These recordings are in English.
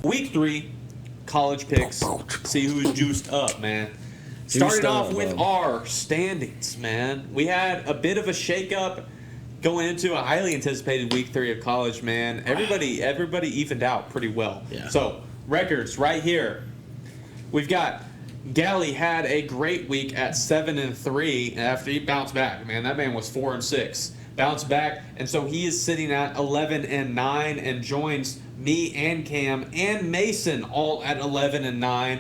Week 3, college picks. See who's juiced up, man. Started off with our standings, man. We had a bit of a shakeup going into a highly anticipated week 3 of college, man. Everybody evened out pretty well. Yeah. So, records right here. We've got Galley had a great week at 7-3 after he bounced back. Man, that man was 4-6. Bounced back, and so he is sitting at 11-9 and joins me and Cam and Mason all at 11-9.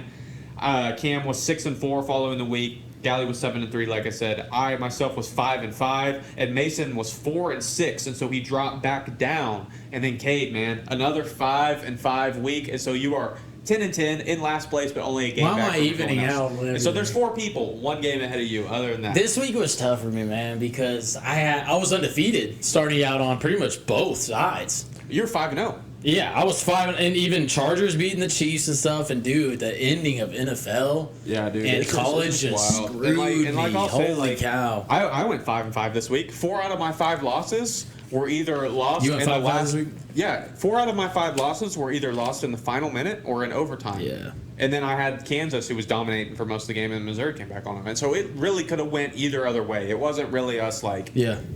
Cam was 6-4 following the week. Galley was 7-3, like I said. I myself was 5-5, and Mason was 4-6, and so he dropped back down. And then Cade, man, another 5-5 week, and so you are 10-10 in last place, but only a game back. Why am I evening out? And so there's 4 people, 1 game ahead of you. Other than that, this week was tough for me, man, because I was undefeated starting out on pretty much both sides. You're 5-0. Yeah, I was 5, and even Chargers beating the Chiefs and stuff. And dude, the ending of NFL, yeah, dude, and college just screwed me. Holy cow! I went 5-5 this week. 4 out of my 5 losses were either lost. You went 5-5 this week? Yeah, 4 out of my 5 losses were either lost in the final minute or in overtime. Yeah. And then I had Kansas, who was dominating for most of the game, and Missouri came back on them. And so it really could have went either other way. It wasn't really us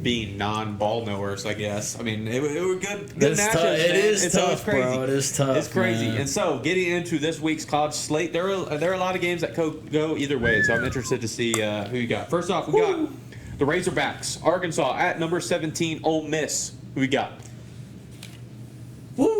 being non-ball knowers, I guess. I mean, it were good matches. It is and tough, so it's crazy. bro. It is tough. It's crazy. Man. And so getting into this week's college slate, there are a lot of games that go either way. So I'm interested to see who you got. First off, we got the Razorbacks, Arkansas at number 17, Ole Miss. Who we got? Woo!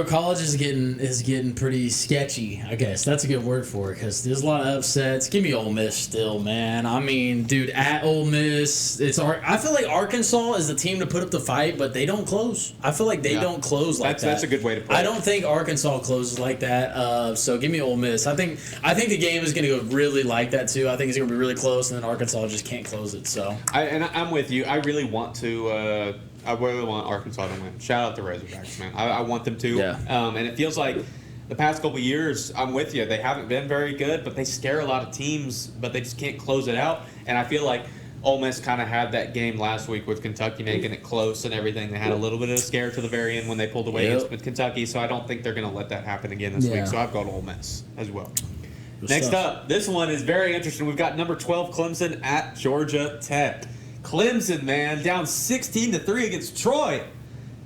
College is getting pretty sketchy. I guess that's a good word for it because there's a lot of upsets. Give me Ole Miss still, man. I mean, dude, at Ole Miss, I feel like Arkansas is the team to put up the fight, but they don't close. I feel like they don't close like that. That's a good way to put it. I don't think Arkansas closes like that. So give me Ole Miss. I think the game is going to go really like that too. I think it's going to be really close, and then Arkansas just can't close it. So I'm with you. I really want to. I really want Arkansas to win. Shout out the Razorbacks, man. I want them to. Yeah. And it feels like the past couple of years, I'm with you. They haven't been very good, but they scare a lot of teams, but they just can't close it out. And I feel like Ole Miss kind of had that game last week with Kentucky making it close and everything. They had a little bit of a scare to the very end when they pulled away against Kentucky, so I don't think they're going to let that happen again this week. So I've got Ole Miss as well. Next up, this one is very interesting. We've got number 12 Clemson at Georgia Tech. Clemson, man, down 16-3 against Troy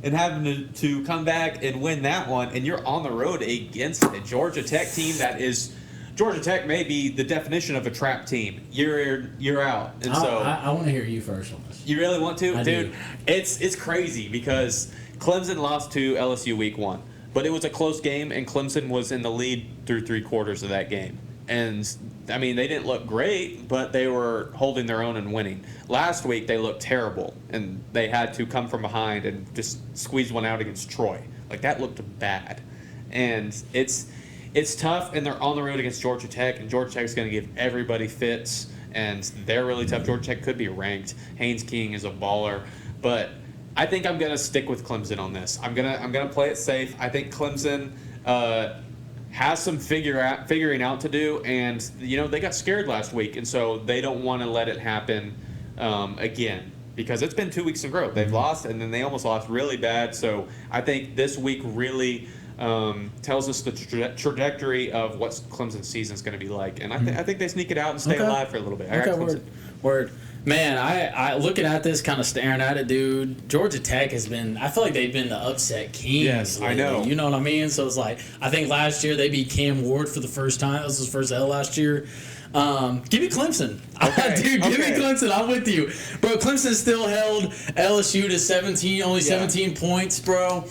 and having to come back and win that one. And you're on the road against a Georgia Tech team that is – Georgia Tech may be the definition of a trap team. You're out. And I want to hear you first on this. You really want to? I Dude, do. It's crazy because Clemson lost to LSU week 1. But it was a close game, and Clemson was in the lead through 3 quarters of that game. And, I mean, they didn't look great, but they were holding their own and winning. Last week, they looked terrible, and they had to come from behind and just squeeze one out against Troy. Like, that looked bad. And it's tough, and they're on the road against Georgia Tech, and Georgia Tech is going to give everybody fits, and they're really tough. Georgia Tech could be ranked. Haynes King is a baller. But I think I'm going to stick with Clemson on this. I'm gonna play it safe. I think Clemson has some figuring out to do, and they got scared last week, and so they don't want to let it happen again because it's been 2 weeks in a row. They've lost, and then they almost lost really bad. So I think this week really tells us the trajectory of what Clemson's season is going to be like, and I think they sneak it out and stay alive for a little bit. Word. Man, I looking at this, kind of staring at it, dude. Georgia Tech has been. I feel like they've been the upset kings. Yes, lately. I know. You know what I mean? So it's like I think last year they beat Cam Ward for the first time. That was his first L last year. Give me Clemson, okay. Give me Clemson. I'm with you, bro. Clemson still held LSU to 17 points, bro.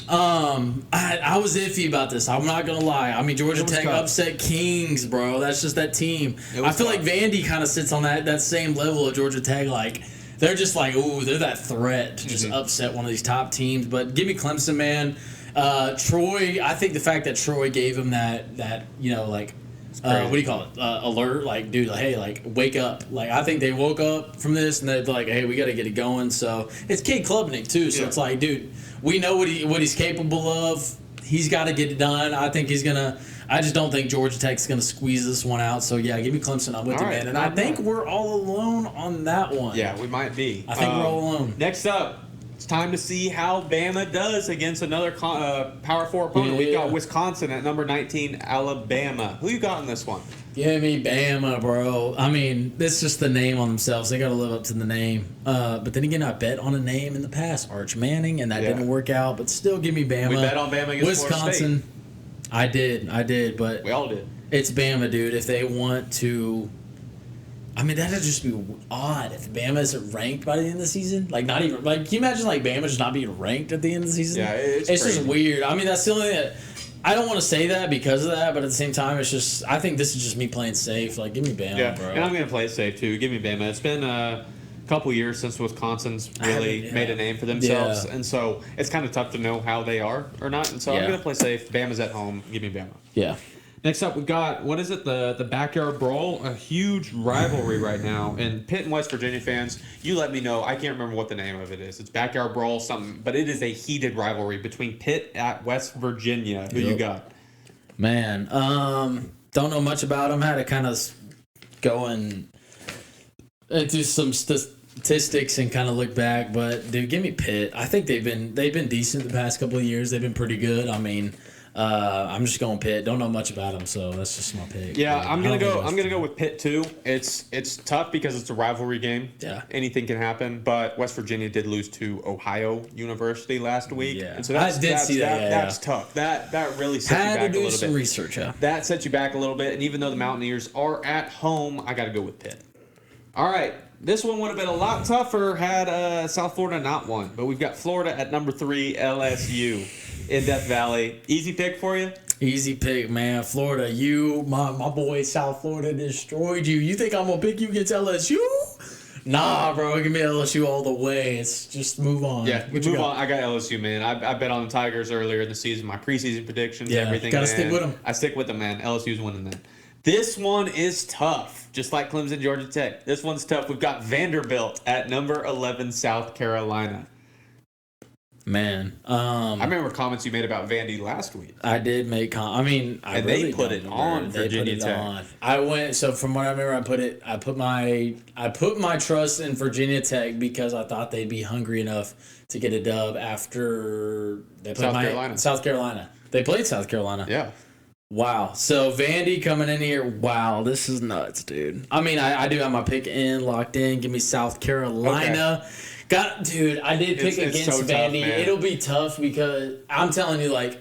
I was iffy about this. I'm not gonna lie. I mean, Georgia Tech upset Kings, bro. That's just that team. I feel like Vandy kind of sits on that same level of Georgia Tech. Like they're just like, ooh, they're that threat to just upset one of these top teams. But give me Clemson, man. Troy. I think the fact that Troy gave him that what do you call it? Alert, like, dude, hey, like, wake up. Like, I think they woke up from this and they're like, hey, we got to get it going. So it's Cade Klubnik too. So it's like, dude, we know what he's capable of. He's got to get it done. I think he's gonna. I just don't think Georgia Tech's gonna squeeze this one out. So yeah, give me Clemson. I'm with you, man. And I think we're all alone on that one. Yeah, we might be. I think we're all alone. Next up, It's time to see how Bama does against another Power 4 opponent. We've got Wisconsin at number 19, Alabama. Who you got in this one? Give me Bama, bro. I mean, this is just the name on themselves. They got to live up to the name. But then again, I bet on a name in the past, Arch Manning, and that didn't work out. But still, give me Bama. We bet on Bama against Wisconsin. Florida State. I did. But we all did. It's Bama, dude. If they want to, I mean, that'd just be odd if Bama isn't ranked by the end of the season. Like, not even like. Can you imagine like Bama just not being ranked at the end of the season? Yeah, it's just weird. I mean, that's the only thing that. I don't want to say that because of that, but at the same time, it's just I think this is just me playing safe. Like, give me Bama, bro. And I'm gonna play it safe too. Give me Bama. It's been a couple years since Wisconsin's really made a name for themselves, and so it's kind of tough to know how they are or not. And so I'm gonna play safe. Bama's at home. Give me Bama. Yeah. Next up, we've got, what is it, the Backyard Brawl, a huge rivalry right now. And Pitt and West Virginia fans, you let me know. I can't remember what the name of it is. It's Backyard Brawl something, but it is a heated rivalry between Pitt at West Virginia. Who you got? Man, don't know much about them. Had to kind of go and do some statistics and kind of look back. But dude, give me Pitt. I think they've been decent the past couple of years. They've been pretty good. I mean. I'm just going Pitt. Don't know much about them, so that's just my pick. Yeah, I'm gonna go with Pitt too. It's tough because it's a rivalry game. Yeah, anything can happen. But West Virginia did lose to Ohio University last week. Yeah, and so that's tough. That really sets you back a little bit. Had to do some research. Yeah, that sets you back a little bit. And even though the Mountaineers are at home, I got to go with Pitt. All right. This one would have been a lot tougher had South Florida not won. But we've got Florida at number 3, LSU in Death Valley. Easy pick for you? Easy pick, man. Florida, my boy South Florida destroyed you. You think I'm going to pick you against LSU? Nah, bro. Give me LSU all the way. It's just move on. Yeah, move on. I got LSU, man. I bet on the Tigers earlier in the season. My preseason predictions, everything. Got to stick with them. I stick with them, man. LSU's winning that. This one is tough, just like Clemson, Georgia Tech. This one's tough. We've got Vanderbilt at number 11, South Carolina. Man, I remember comments you made about Vandy last week. I did make they put it on Virginia Tech. I went from what I remember. I put my trust in Virginia Tech because I thought they'd be hungry enough to get a dub after they played South Carolina. They played South Carolina. Yeah. Wow. So Vandy coming in here. Wow, this is nuts, dude. I mean, I do have my pick locked in. Give me South Carolina. Okay. I did pick against so Vandy. Tough, it'll be tough because I'm telling you, like,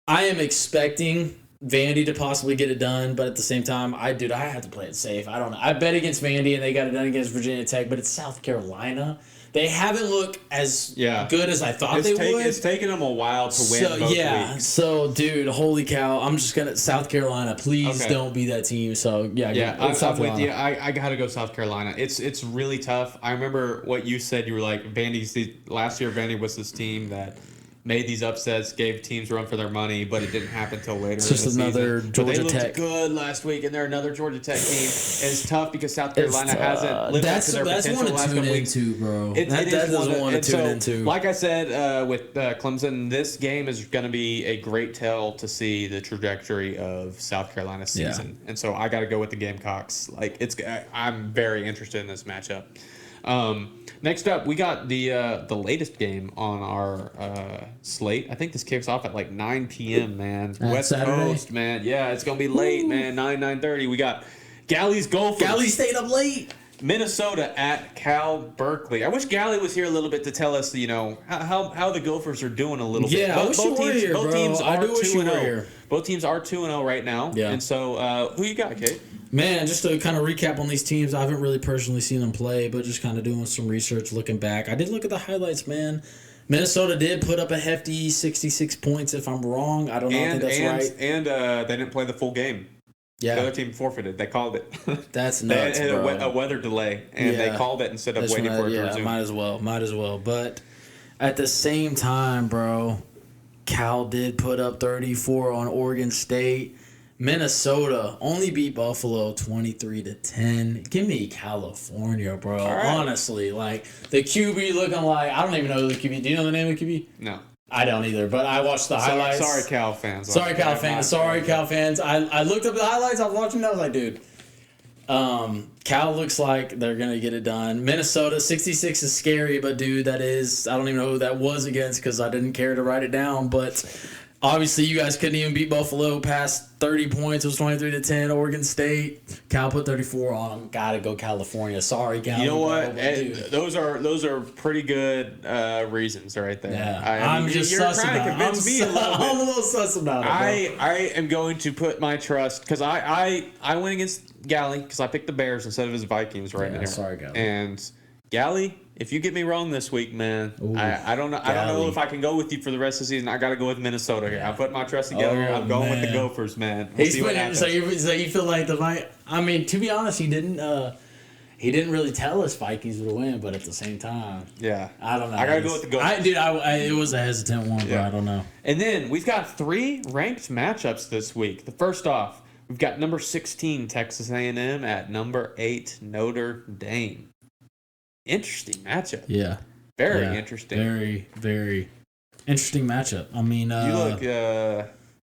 I am expecting Vandy to possibly get it done, but at the same time, I have to play it safe. I don't know. I bet against Vandy and they got it done against Virginia Tech, but it's South Carolina. They haven't looked as good as I thought they would. It's taken them a while to win both weeks. So, dude, holy cow. I'm just going to... South Carolina, please don't be that team. So, I'm with you. I got to go South Carolina. It's really tough. I remember what you said. You were like, last year, Vandy was this team that made these upsets, gave teams run for their money, but it didn't happen until later. It's just another Georgia Tech. They looked good last week, and they're another Georgia Tech team. And it's tough because South Carolina hasn't lived up to their potential the last couple weeks. Into, bro. That is one to tune into. Like I said with Clemson, this game is going to be a great tell to see the trajectory of South Carolina's season. And so I got to go with the Gamecocks. I'm very interested in this matchup. Next up, we got the latest game on our slate. I think this kicks off at like 9 p.m., man. West Saturday? Coast, man. Yeah, it's going to be late, man. 9:30. We got Galley's Gophers. Galley stayed up late. Minnesota at Cal Berkeley. I wish Galley was here a little bit to tell us, how the Gophers are doing a little bit. Yeah, both teams are 2-0. Both teams are 2-0 right now. Yeah. And so, who you got, Kate? Man, just to kind of recap on these teams, I haven't really personally seen them play, but just kind of doing some research, looking back. I did look at the highlights, man. Minnesota did put up a hefty 66 points, if I'm wrong. I don't know if that's right. And they didn't play the full game. Yeah. The other team forfeited. They called it. That's nuts, They had bro. a weather delay, and they called it instead of waiting for it to resume. Might as well. But at the same time, bro, Cal did put up 34 on Oregon State. Minnesota only beat Buffalo 23-10. Give me California, bro. Right. Honestly, like the QB looking like I don't even know the QB. Do you know the name of the QB? No. I don't either, but I watched the highlights. Sorry, Cal fans. Sorry, Cal fans. I looked up the highlights. I was watching that. I was like, dude, Cal looks like they're going to get it done. Minnesota, 66 is scary, but dude, I don't even know who that was against because I didn't care to write it down. But obviously, you guys couldn't even beat Buffalo past 30 points. It was 23-10. Oregon State. Cal put 34 on them. Gotta go California. Sorry, Cal. You know what? Those are pretty good reasons right there. Yeah. I'm just you're sus trying about to convince me a little bit. I'm a little sus about it. I am going to put my trust because I went against Galley because I picked the Bears instead of his Vikings right now. Sorry, Galley. And Galley, if you get me wrong this week, man, I don't know. Galley. I don't know if I can go with you for the rest of the season. I got to go with Minnesota here. I put my trust together. I'm going with the Gophers, man. We'll see what happens. So you feel like I mean, to be honest, he didn't really tell us Vikings would win, but at the same time, yeah, I don't know. I got to go with the Gophers. It was a hesitant one, but I don't know. And then we've got 3 ranked matchups this week. The first off, we've got number 16 Texas A&M at number 8 Notre Dame. Interesting matchup. Yeah. Very interesting. Very, very interesting matchup. I mean, you look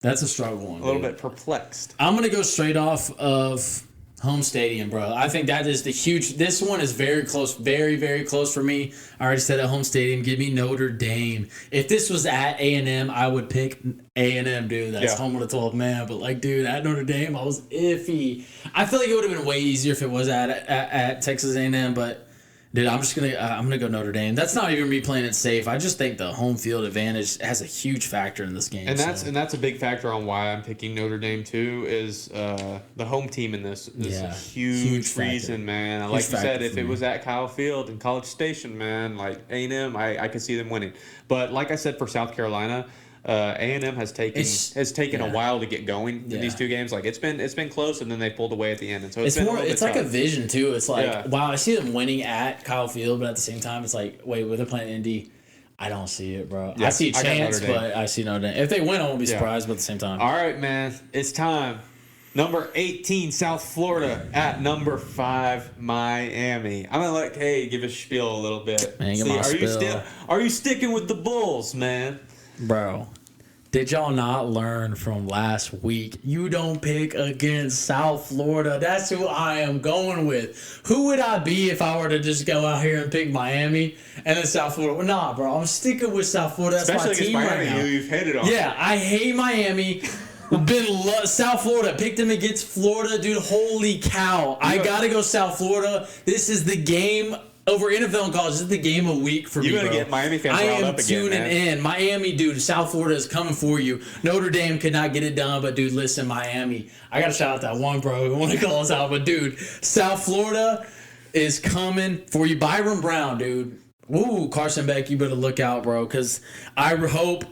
that's a struggle one. A little bit perplexed. I'm gonna go straight off of home stadium, bro. I think that is the huge. This one is very close, very, very close for me. I already said at home stadium. Give me Notre Dame. If this was at A&M, I would pick A&M, dude. That's home of the 12 man. But like, dude, at Notre Dame, I was iffy. I feel like it would have been way easier if it was at Texas A&M, but. Dude, I'm gonna go Notre Dame. That's not even me playing it safe. I just think the home field advantage has a huge factor in this game. And that's a big factor on why I'm picking Notre Dame too. Is the home team in this is a huge reason, man. Like you said, if it was at Kyle Field and College Station, man, like A&M, I could see them winning. But like I said, for South Carolina. A&M has taken a while to get going in these 2 games. Like it's been close, and then they pulled away at the end, and so it's like tough. A vision too. It's like wow, I see them winning at Kyle Field, but at the same time, it's like wait, they're playing Indy. I don't see it, bro. I see a chance, but I see Notre Dame. If they win, I won't be surprised. But at the same time, all right, man, it's time. Number 18, South Florida at number 5, Miami. I'm gonna let Kay give a spiel a little bit. Man, are you sticking with the Bulls, man? Bro, did y'all not learn from last week? You don't pick against South Florida. That's who I am going with. Who would I be if I were to just go out here and pick Miami and then South Florida? Well, nah, bro. I'm sticking with South Florida. That's especially my team against Miami, right now. Who you've hated on. Yeah, I hate Miami. South Florida. Picked them against Florida, dude. Holy cow. I got to go South Florida. This is the game. Over NFL and college, this is the game of week for me, bro. You gotta get Miami fans riled up again, man. I am tuning in. Miami, dude, South Florida is coming for you. Notre Dame could not get it done, but, dude, listen, Miami. I gotta shout out that one, bro. I want to call us out, but, dude, South Florida is coming for you. Byron Brown, dude. Ooh, Carson Beck, you better look out, bro, because I hope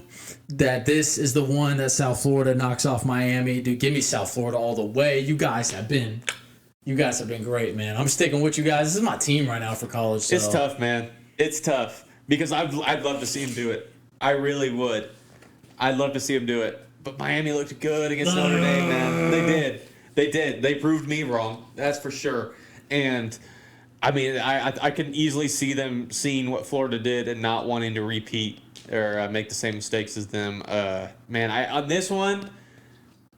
that this is the one that South Florida knocks off Miami. Dude, give me South Florida all the way. You guys have been great, man. I'm sticking with you guys. This is my team right now for college. So. It's tough, man. It's tough because I'd love to see him do it. I really would. I'd love to see him do it. But Miami looked good against Notre Dame, man. They did. They proved me wrong. That's for sure. And I mean, I can easily see them seeing what Florida did and not wanting to repeat or make the same mistakes as them. Man, on this one.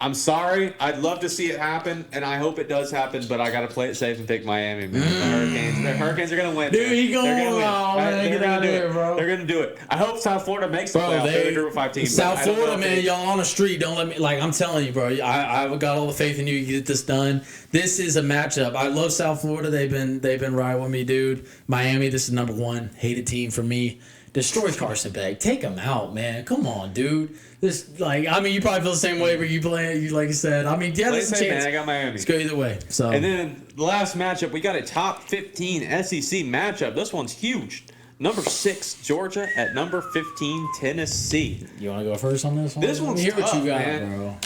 I'm sorry. I'd love to see it happen, and I hope it does happen, but I got to play it safe and pick Miami, man. The Hurricanes are going to win. Dude, he going wrong, man. Get out of here, bro. They're going to do it. I hope South Florida makes the playoffs. They're a Group 5 team. South Florida, man, y'all on the street. Don't let me, like, I'm telling you, bro. I've got all the faith in you to get this done. This is a matchup. I love South Florida. They've been right with me, dude. Miami, this is number 1 hated team for me. Destroy Carson Beck. Take him out, man. Come on, dude. This, like, I mean, you probably feel the same way, but you play, like you said. I mean, yeah, there's a chance. Man, I got Miami. Let's go either way. So. And then the last matchup, we got a top 15 SEC matchup. This one's huge. Number 6, Georgia at number 15, Tennessee. You want to go first on this one? This one's tough, what you got, man. Bro.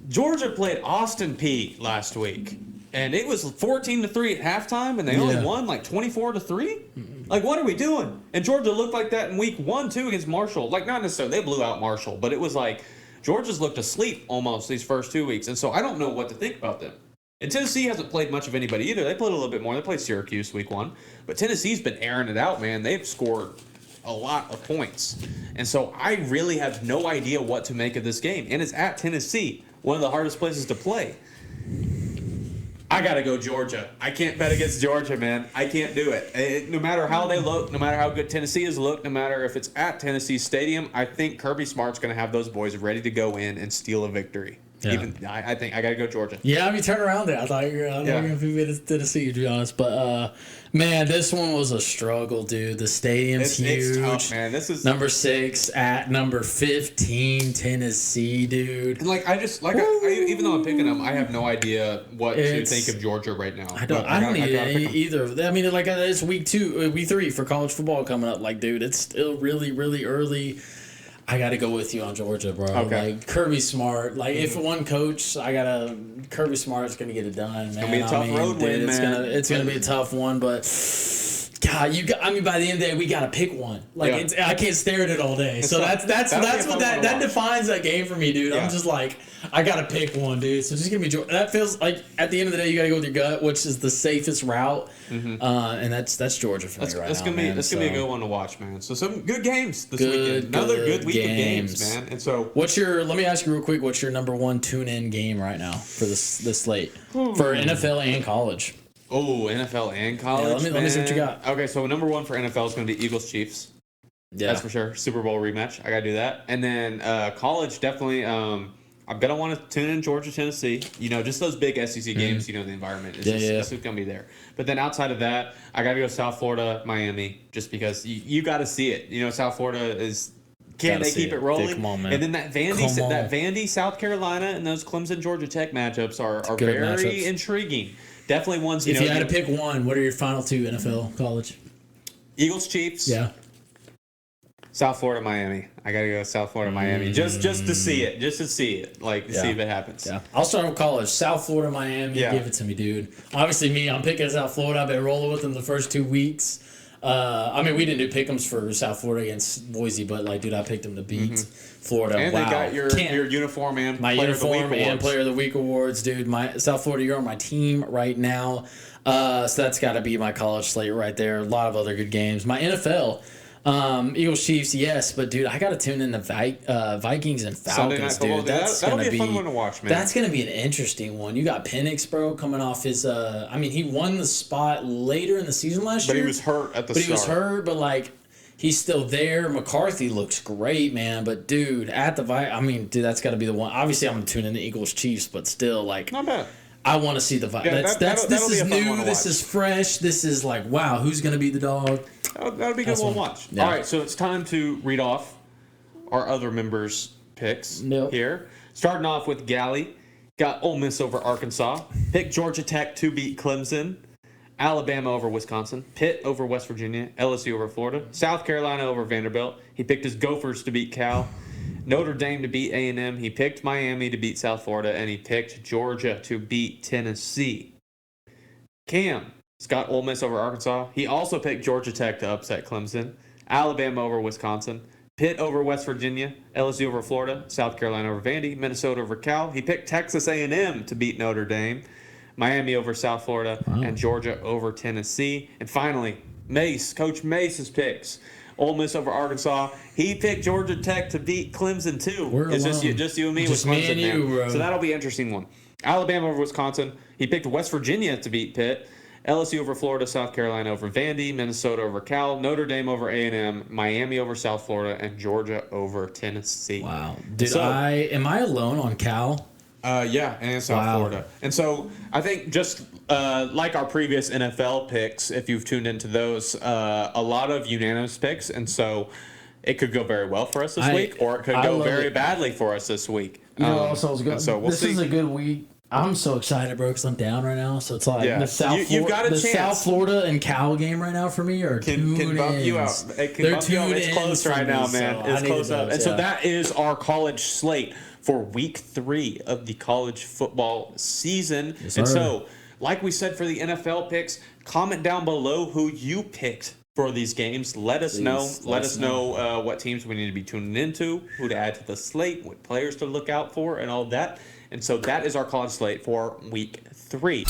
Georgia played Austin Peay last week. And it was 14-3 at halftime, and they only won like 24-3. Like, what are we doing? And Georgia looked like that in week 1 too against Marshall. Like, not necessarily they blew out Marshall, but it was like Georgia's looked asleep almost these first 2 weeks, and so I don't know what to think about them. And Tennessee hasn't played much of anybody either. They played a little bit more. They played Syracuse week 1, but Tennessee's been airing it out, man. They've scored a lot of points, and so I really have no idea what to make of this game. And it's at Tennessee, one of the hardest places to play. I gotta go Georgia. I can't bet against Georgia, man. I can't do it. No matter how they look, no matter how good Tennessee has looked, no matter if it's at Tennessee Stadium, I think Kirby Smart's gonna have those boys ready to go in and steal a victory. Yeah. I think I gotta go Georgia. Yeah, I mean, turn around there. I thought you were going to be Tennessee, to be honest. But, man, this one was a struggle, dude. The stadium's huge. It's tough, man. This is number 6 at number 15, Tennessee, dude. And even though I'm picking them, I have no idea what to think of Georgia right now. I don't either. I mean, it's week 3 for college football coming up. Like, dude, it's still really, really early. I got to go with you on Georgia, bro. Okay. Like, Kirby Smart. Like, if one coach, Kirby Smart's going to get it done, man. It's going to be a tough road win, man. It's going to be a tough one, but... God, by the end of the day, we gotta pick one. Like, I can't stare at it all day. So that's what that defines that game for me, dude. Yeah. I'm just like, I gotta pick one, dude. So just give me Georgia. That feels like at the end of the day, you gotta go with your gut, which is the safest route. Mm-hmm. And that's Georgia for me right now. That's gonna be a good one to watch, man. So some good games this weekend. Another good week of games, man. And so let me ask you real quick, what's your number one tune-in game right now for this slate for NFL and college? Oh, NFL and college. Yeah, let me see what you got. Okay, so number 1 for NFL is going to be Eagles Chiefs. Yeah, that's for sure. Super Bowl rematch. I got to do that. And then college, definitely. I'm gonna want to tune in Georgia, Tennessee. Just those big SEC games. The environment is going to be there. But then outside of that, I got to go South Florida, Miami, just because you got to see it. South Florida is. Can they keep it rolling? Come on, man. And then that Vandy, South Carolina, and those Clemson, Georgia Tech matchups are very intriguing. Definitely ones, If you had to pick one, what are your final 2 NFL college? Eagles, Chiefs. Yeah. South Florida, Miami. I got to go South Florida, Miami. Just to see it. Just to see it. See if it happens. Yeah. I'll start with college. South Florida, Miami. Yeah. Give it to me, dude. Obviously, I'm picking South Florida. I've been rolling with them the first 2 weeks. We didn't do pick'ems for South Florida against Boise, but I picked them to beat Florida. And wow. they got your uniform and my Player uniform of the Week and Player of the Week awards, dude. My South Florida, you're on my team right now, so that's got to be my college slate right there. A lot of other good games. My NFL, Eagles, Chiefs, yes, but dude, I got to tune in the Vikings and Falcons, dude. That'll be a fun one to watch, man. That's gonna be an interesting one. You got Penix, bro, coming off his. He won the spot later in the season last year, but he was hurt at the start. He was hurt, but he's still there. McCarthy looks great, man. But dude, at the that's got to be the one. Obviously, I'm gonna tune in the Eagles, Chiefs, but still, not bad. I want to see the Vikings. This is new. This is fresh. This is wow, who's gonna be the dog? That'll be a good one to watch. Yeah. All right, so it's time to read off our other members' picks here. Starting off with Galley, got Ole Miss over Arkansas. Picked Georgia Tech to beat Clemson. Alabama over Wisconsin. Pitt over West Virginia. LSU over Florida. South Carolina over Vanderbilt. He picked his Gophers to beat Cal. Notre Dame to beat A&M. He picked Miami to beat South Florida. And he picked Georgia to beat Tennessee. Cam got Ole Miss over Arkansas. He also picked Georgia Tech to upset Clemson. Alabama over Wisconsin. Pitt over West Virginia. LSU over Florida. South Carolina over Vandy. Minnesota over Cal. He picked Texas A&M to beat Notre Dame. Miami over South Florida. Wow. And Georgia over Tennessee. And finally, Coach Mace's picks. Ole Miss over Arkansas. He picked Georgia Tech to beat Clemson too. It's just you and me just with Clemson, me and you, bro. So that'll be an interesting one. Alabama over Wisconsin. He picked West Virginia to beat Pitt. LSU over Florida, South Carolina over Vandy, Minnesota over Cal, Notre Dame over A&M, Miami over South Florida, and Georgia over Tennessee. Wow. Am I alone on Cal? Yeah, and South Florida. And so I think just like our previous NFL picks, if you've tuned into those, a lot of unanimous picks. And so it could go very well for us this week, or it could go very badly for us this week. So we'll see. This is a good week. I'm so excited, bro, because I'm down right now. So it's the South Florida and Cal game right now for me are can bump you out. It can bump you out. It's close right now, man. It's close up. And so that is our college slate for week 3 of the college football season. Yes, and so, like we said for the NFL picks, comment down below who you picked for these games. Let us know. Let us know what teams we need to be tuning into, who to add to the slate, what players to look out for, and all that. And so that is our college slate for week 3.